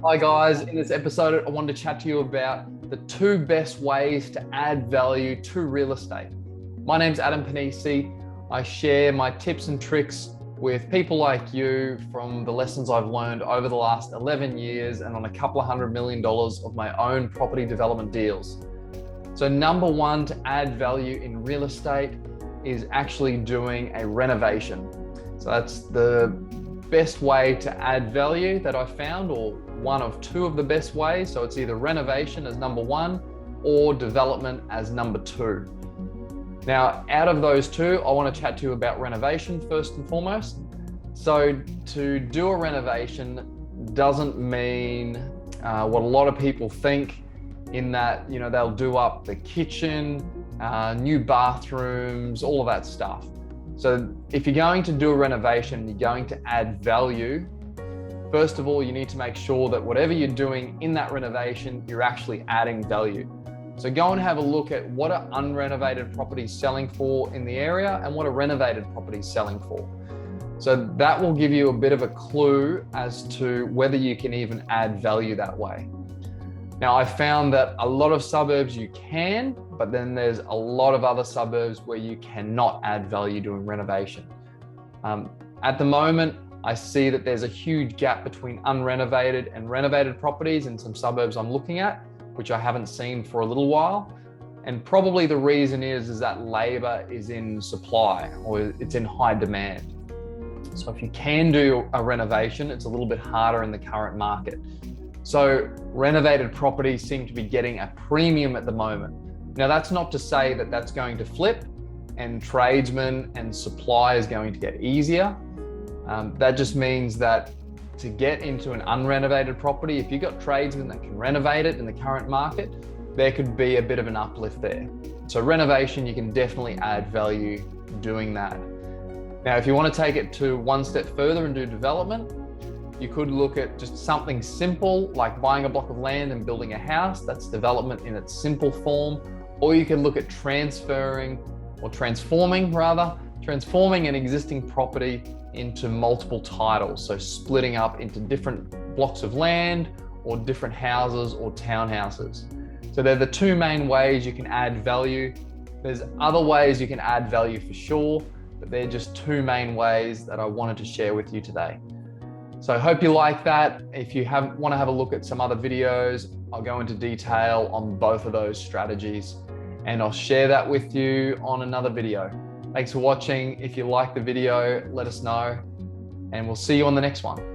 Hi guys, in this episode I wanted to chat to you about the two best ways to add value to real estate. My name's Adam Panisi. I share my tips and tricks with people like you from the lessons I've learned over the last 11 years and on a couple of $100 million of my own property development deals. So number one to add value in real estate is actually doing a renovation. So that's the best way to add value that I found, or one of two of the best ways. So it's either renovation as number one or development as number two. Now, out of those two, I want to chat to you about renovation first and foremost. So to do a renovation doesn't mean what a lot of people think, in that, they'll do up the kitchen, new bathrooms, all of that stuff. So if you're going to do a renovation, you're going to add value. First of all, you need to make sure that whatever you're doing in that renovation, you're actually adding value. So go and have a look at what are unrenovated properties selling for in the area and what are renovated properties selling for. So that will give you a bit of a clue as to whether you can even add value that way. Now, I found that a lot of suburbs you can, but then there's a lot of other suburbs where you cannot add value doing renovation. At the moment, I see that there's a huge gap between unrenovated and renovated properties in some suburbs I'm looking at, which I haven't seen for a little while. And probably the reason is that labor is in supply, or it's in high demand. So if you can do a renovation, it's a little bit harder in the current market. So renovated properties seem to be getting a premium at the moment. Now, that's not to say that that's going to flip and tradesmen and supply is going to get easier. That just means that to get into an unrenovated property, if you've got tradesmen that can renovate it in the current market, there could be a bit of an uplift there. So renovation, you can definitely add value doing that. Now, if you want to take it to one step further and do development, you could look at just something simple like buying a block of land and building a house. That's development in its simple form. Or you can look at transforming an existing property into multiple titles. So splitting up into different blocks of land or different houses or townhouses. So they're the two main ways you can add value. There's other ways you can add value for sure, but they're just two main ways that I wanted to share with you today. So I hope you like that. If you want to have a look at some other videos, I'll go into detail on both of those strategies and I'll share that with you on another video. Thanks for watching. If you like the video, let us know and we'll see you on the next one.